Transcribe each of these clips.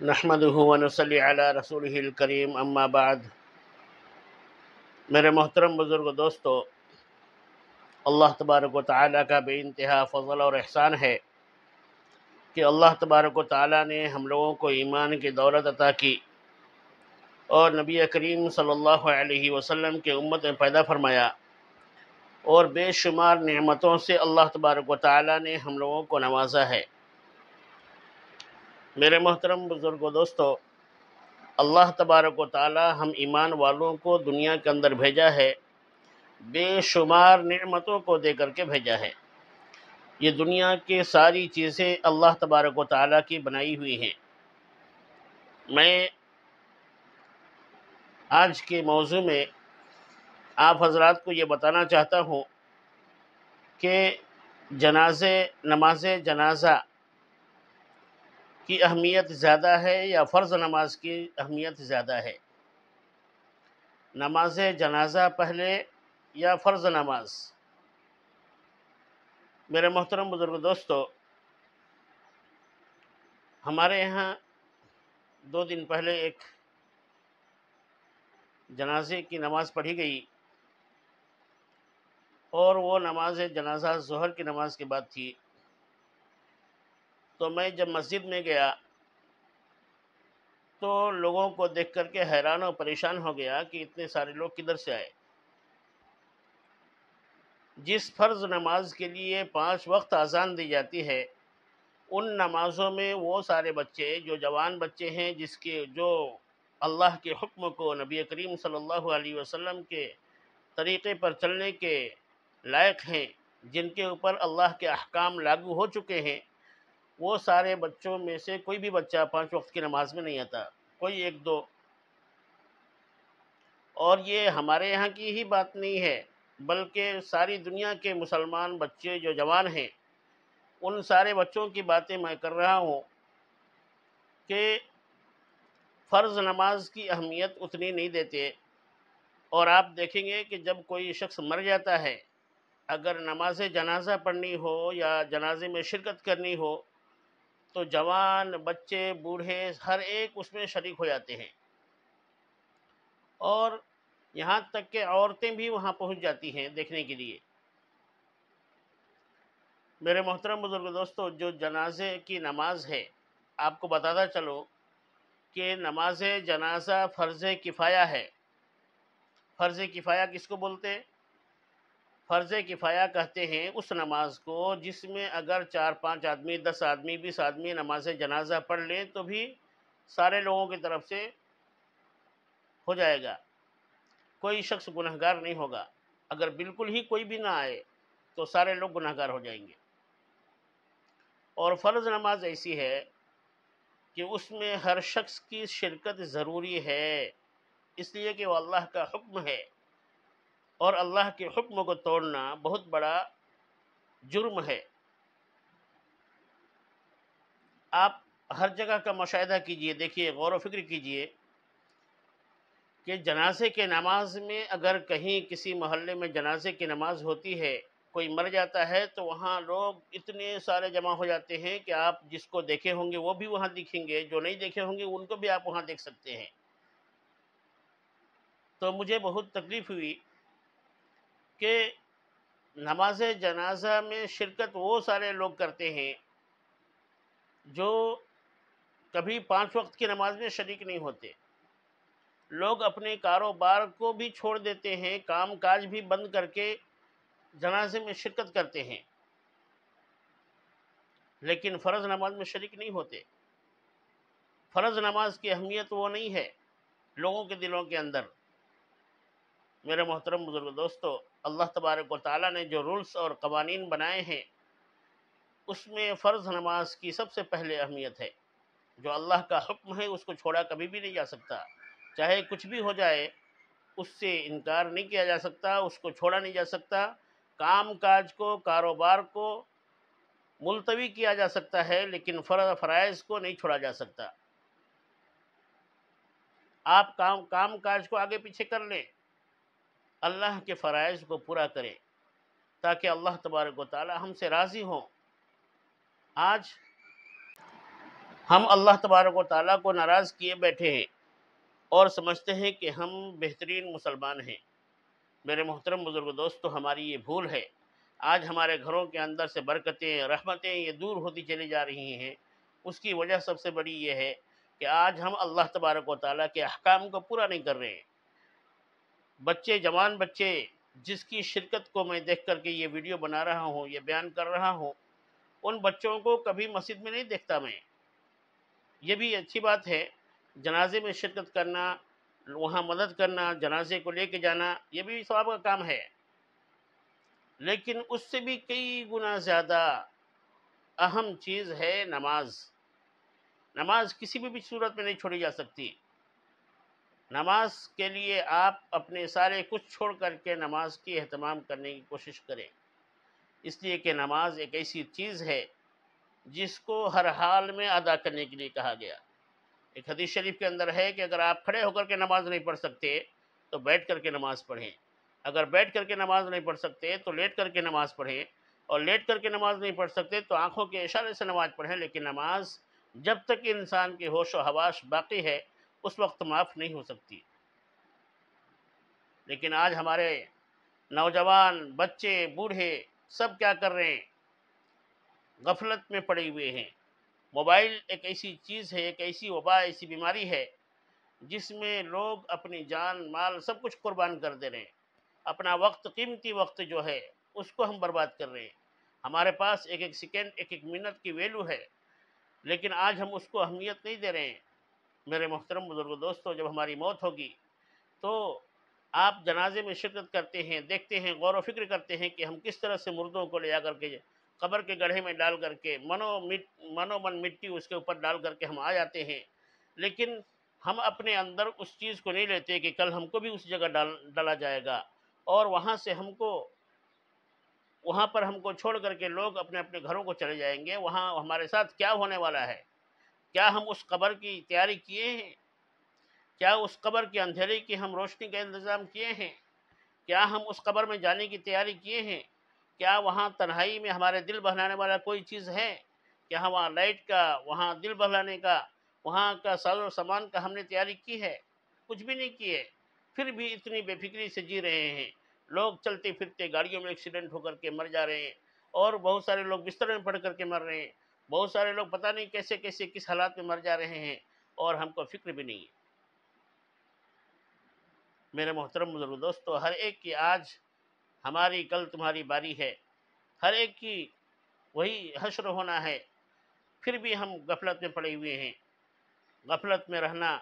نحمده ونصلی علی رسولہ الکریم اما بعد۔ میرے محترم بزرگ دوستو، اللہ تبارک و تعالیٰ کا بے انتہا فضل اور احسان ہے کہ اللہ تبارک و تعالیٰ نے ہم لوگوں کو ایمان کی دولت عطا کی اور نبی کریم صلی اللہ علیہ وسلم کے امت میں پیدا فرمایا، اور بے شمار نعمتوں سے اللہ تبارک و تعالیٰ نے ہم لوگوں کو نوازا ہے۔ میرے محترم بزرگ و دوستو، اللہ تبارک و تعالیٰ ہم ایمان والوں کو دنیا کے اندر بھیجا ہے، بے شمار نعمتوں کو دے کر کے بھیجا ہے۔ یہ دنیا کی ساری چیزیں اللہ تبارک و تعالیٰ کی بنائی ہوئی ہیں۔ میں آج کے موضوع میں آپ حضرات کو یہ بتانا چاہتا ہوں کہ نماز جنازہ کی اہمیت زیادہ ہے یا فرض نماز کی اہمیت زیادہ ہے؟ نماز جنازہ پہلے یا فرض نماز؟ میرے محترم بزرگ دوستو، ہمارے یہاں 2 دن پہلے ایک جنازے کی نماز پڑھی گئی، اور وہ نماز جنازہ ظہر کی نماز کے بعد تھی۔ تو میں جب مسجد میں گیا تو لوگوں کو دیکھ کر کے حیران و پریشان ہو گیا کہ اتنے سارے لوگ کدھر سے آئے۔ جس فرض نماز کے لیے 5 وقت اذان دی جاتی ہے، ان نمازوں میں وہ سارے بچے جو جوان بچے ہیں، جو اللہ کے حکم کو، نبی کریم صلی اللہ علیہ وسلم کے طریقے پر چلنے کے لائق ہیں، جن کے اوپر اللہ کے احکام لاگو ہو چکے ہیں، وہ سارے بچوں میں سے کوئی بھی بچہ 5 وقت کی نماز میں نہیں آتا، کوئی 1-2۔ اور یہ ہمارے یہاں کی ہی بات نہیں ہے، بلکہ ساری دنیا کے مسلمان بچے جو جوان ہیں، ان سارے بچوں کی باتیں میں کر رہا ہوں کہ فرض نماز کی اہمیت اتنی نہیں دیتے۔ اور آپ دیکھیں گے کہ جب کوئی شخص مر جاتا ہے، اگر نماز جنازہ پڑھنی ہو یا جنازے میں شرکت کرنی ہو، تو جوان، بچے، بوڑھے، ہر ایک اس میں شریک ہو جاتے ہیں، اور یہاں تک کہ عورتیں بھی وہاں پہنچ جاتی ہیں دیکھنے کے لیے۔ میرے محترم بزرگ دوستو، جو جنازے کی نماز ہے، آپ کو بتاتا چلو کہ نماز جنازہ فرض کفایہ ہے۔ فرض کفایہ کس کو بولتے ہیں؟ فرض کفایہ کہتے ہیں اس نماز کو جس میں اگر 4-5 آدمی، 10 آدمی، 20 آدمی نماز جنازہ پڑھ لیں تو بھی سارے لوگوں کی طرف سے ہو جائے گا، کوئی شخص گنہگار نہیں ہوگا۔ اگر بالکل ہی کوئی بھی نہ آئے تو سارے لوگ گنہگار ہو جائیں گے۔ اور فرض نماز ایسی ہے کہ اس میں ہر شخص کی شرکت ضروری ہے، اس لیے کہ وہ اللہ کا حکم ہے، اور اللہ کے حکم کو توڑنا بہت بڑا جرم ہے۔ آپ ہر جگہ کا مشاہدہ کیجئے، دیکھیے، غور و فکر کیجئے کہ جنازے کے نماز میں اگر کہیں کسی محلے میں جنازے کی نماز ہوتی ہے، کوئی مر جاتا ہے، تو وہاں لوگ اتنے سارے جمع ہو جاتے ہیں کہ آپ جس کو دیکھے ہوں گے وہ بھی وہاں دکھیں گے، جو نہیں دیکھے ہوں گے ان کو بھی آپ وہاں دیکھ سکتے ہیں۔ تو مجھے بہت تکلیف ہوئی کہ نماز جنازہ میں شرکت وہ سارے لوگ کرتے ہیں جو کبھی 5 وقت کی نماز میں شریک نہیں ہوتے۔ لوگ اپنے کاروبار کو بھی چھوڑ دیتے ہیں، کام کاج بھی بند کر کے جنازے میں شرکت کرتے ہیں، لیکن فرض نماز میں شریک نہیں ہوتے۔ فرض نماز کی اہمیت وہ نہیں ہے لوگوں کے دلوں کے اندر۔ میرے محترم بزرگ دوستو، اللہ تبارک و تعالیٰ نے جو رولز اور قوانین بنائے ہیں، اس میں فرض نماز کی سب سے پہلے اہمیت ہے۔ جو اللہ کا حکم ہے اس کو چھوڑا کبھی بھی نہیں جا سکتا، چاہے کچھ بھی ہو جائے، اس سے انکار نہیں کیا جا سکتا، اس کو چھوڑا نہیں جا سکتا۔ کام کاج کو، کاروبار کو ملتوی کیا جا سکتا ہے، لیکن فرائض کو نہیں چھوڑا جا سکتا۔ آپ کام کاج کو آگے پیچھے کر لیں، اللہ کے فرائض کو پورا کریں، تاکہ اللہ تبارک و تعالی ہم سے راضی ہوں۔ آج ہم اللہ تبارک و تعالیٰ کو ناراض کیے بیٹھے ہیں اور سمجھتے ہیں کہ ہم بہترین مسلمان ہیں۔ میرے محترم بزرگ دوستو، ہماری یہ بھول ہے۔ آج ہمارے گھروں کے اندر سے برکتیں، رحمتیں یہ دور ہوتی چلی جا رہی ہیں۔ اس کی وجہ سب سے بڑی یہ ہے کہ آج ہم اللہ تبارک و تعالیٰ کے احکام کو پورا نہیں کر رہے ہیں۔ بچے، جوان بچے، جس کی شرکت کو میں دیکھ کر کے یہ ویڈیو بنا رہا ہوں، یہ بیان کر رہا ہوں، ان بچوں کو کبھی مسجد میں نہیں دیکھتا میں۔ یہ بھی اچھی بات ہے، جنازے میں شرکت کرنا، وہاں مدد کرنا، جنازے کو لے کے جانا، یہ بھی ثواب کا کام ہے، لیکن اس سے بھی کئی گنا زیادہ اہم چیز ہے نماز۔ نماز کسی بھی صورت میں نہیں چھوڑی جا سکتی۔ نماز کے لیے آپ اپنے سارے کچھ چھوڑ کر کے نماز کی اہتمام کرنے کی کوشش کریں، اس لیے کہ نماز ایک ایسی چیز ہے جس کو ہر حال میں ادا کرنے کے لیے کہا گیا۔ ایک حدیث شریف کے اندر ہے کہ اگر آپ کھڑے ہو کر کے نماز نہیں پڑھ سکتے تو بیٹھ کر کے نماز پڑھیں، اگر بیٹھ کر کے نماز نہیں پڑھ سکتے تو لیٹ کر کے نماز پڑھیں، اور لیٹ کر کے نماز نہیں پڑھ سکتے تو آنکھوں کے اشارے سے نماز پڑھیں، لیکن نماز جب تک انسان کے ہوش و حواس باقی ہے اس وقت معاف نہیں ہو سکتی۔ لیکن آج ہمارے نوجوان، بچے، بوڑھے سب کیا کر رہے ہیں؟ غفلت میں پڑے ہوئے ہیں۔ موبائل ایک ایسی چیز ہے، ایک ایسی وبا، ایسی بیماری ہے جس میں لوگ اپنی جان، مال سب کچھ قربان کر دے رہے ہیں۔ اپنا وقت، قیمتی وقت جو ہے اس کو ہم برباد کر رہے ہیں۔ ہمارے پاس ایک ایک سیکنڈ، ایک ایک منٹ کی ویلیو ہے، لیکن آج ہم اس کو اہمیت نہیں دے رہے ہیں۔ میرے محترم بزرگ دوستو، جب ہماری موت ہوگی تو آپ جنازے میں شرکت کرتے ہیں، دیکھتے ہیں، غور و فکر کرتے ہیں کہ ہم کس طرح سے مردوں کو لے جا کر کے قبر کے گڑھے میں ڈال کر کے منو من مٹی اس کے اوپر ڈال کر کے ہم آ جاتے ہیں، لیکن ہم اپنے اندر اس چیز کو نہیں لیتے کہ کل ہم کو بھی اس جگہ ڈالا جائے گا، اور وہاں سے وہاں پر ہم کو چھوڑ کر کے لوگ اپنے اپنے گھروں کو چلے جائیں گے۔ وہاں ہمارے ساتھ کیا ہونے والا ہے؟ کیا ہم اس قبر کی تیاری کیے ہیں؟ کیا اس قبر کے اندھیرے کی ہم روشنی کا انتظام کیے ہیں؟ کیا ہم اس قبر میں جانے کی تیاری کیے ہیں؟ کیا وہاں تنہائی میں ہمارے دل بہلانے والا کوئی چیز ہے؟ کیا وہاں لائٹ کا، وہاں دل بہلانے کا، وہاں کا ساز و سامان کا ہم نے تیاری کی ہے؟ کچھ بھی نہیں کی ہے، پھر بھی اتنی بے فکری سے جی رہے ہیں۔ لوگ چلتے پھرتے گاڑیوں میں ایکسیڈنٹ ہو کر کے مر جا رہے ہیں، اور بہت سارے لوگ بستر میں پڑ کر کے مر رہے ہیں، بہت سارے لوگ پتہ نہیں کیسے کیسے کس حالات میں مر جا رہے ہیں، اور ہم کو فکر بھی نہیں ہے۔ میرے محترم بزرگ دوستو، ہر ایک کی آج ہماری، کل تمہاری باری ہے، ہر ایک کی وہی حشر ہونا ہے، پھر بھی ہم غفلت میں پڑے ہوئے ہیں۔ غفلت میں رہنا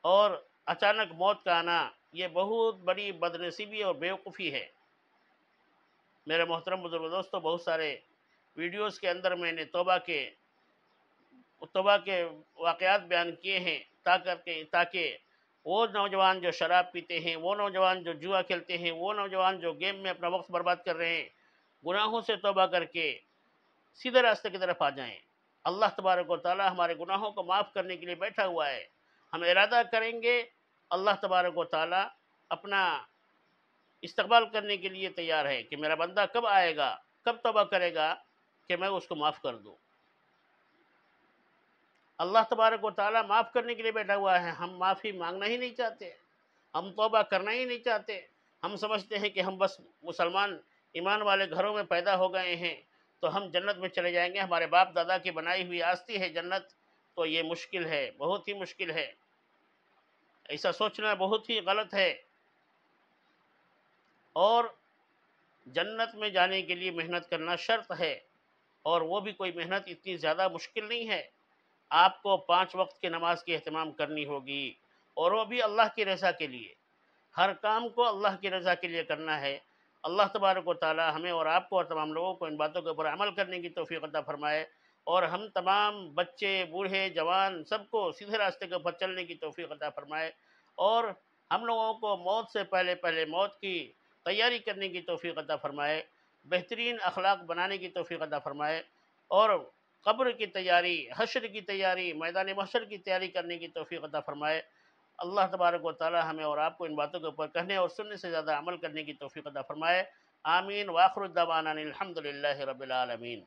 اور اچانک موت کا آنا یہ بہت بڑی بدنصیبی اور بیوقوفی ہے۔ میرے محترم بزرگ دوستو، بہت سارے ویڈیوز کے اندر میں نے توبہ کے واقعات بیان کیے ہیں تاکہ وہ نوجوان جو شراب پیتے ہیں، وہ نوجوان جو جوا کھیلتے ہیں، وہ نوجوان جو گیم میں اپنا وقت برباد کر رہے ہیں، گناہوں سے توبہ کر کے سیدھے راستے کی طرف آ جائیں۔ اللہ تبارک و تعالی ہمارے گناہوں کو معاف کرنے کے لیے بیٹھا ہوا ہے۔ ہم ارادہ کریں گے، اللہ تبارک و تعالی اپنا استقبال کرنے کے لیے تیار ہے کہ میرا بندہ کب آئے گا، کب توبہ کرے گا کہ میں اس کو معاف کر دوں۔ اللہ تبارک و تعالی معاف کرنے کے لیے بیٹھا ہوا ہے، ہم معافی مانگنا ہی نہیں چاہتے، ہم توبہ کرنا ہی نہیں چاہتے۔ ہم سمجھتے ہیں کہ ہم بس مسلمان ایمان والے گھروں میں پیدا ہو گئے ہیں تو ہم جنت میں چلے جائیں گے، ہمارے باپ دادا کی بنائی ہوئی آستی ہے جنت، تو یہ مشکل ہے، بہت ہی مشکل ہے۔ ایسا سوچنا بہت ہی غلط ہے، اور جنت میں جانے کے لیے محنت کرنا شرط ہے، اور وہ بھی کوئی محنت اتنی زیادہ مشکل نہیں ہے۔ آپ کو 5 وقت کی نماز کی اہتمام کرنی ہوگی، اور وہ بھی اللہ کی رضا کے لیے۔ ہر کام کو اللہ کی رضا کے لیے کرنا ہے۔ اللہ تبارک و تعالی ہمیں اور آپ کو اور تمام لوگوں کو ان باتوں کے اوپر عمل کرنے کی توفیق عطا فرمائے، اور ہم تمام بچے، بوڑھے، جوان سب کو سیدھے راستے کے اوپر چلنے کی توفیق عطا فرمائے، اور ہم لوگوں کو موت سے پہلے پہلے موت کی تیاری کرنے کی توفیق عطا فرمائے، بہترین اخلاق بنانے کی توفیق عطا فرمائے، اور قبر کی تیاری، حشر کی تیاری، میدان محشر کی تیاری کرنے کی توفیق عطا فرمائے۔ اللہ تبارک و تعالی ہمیں اور آپ کو ان باتوں کے اوپر کہنے اور سننے سے زیادہ عمل کرنے کی توفیق عطا فرمائے۔ آمین، وآخر الدعوانا الحمدللہ رب العالمین۔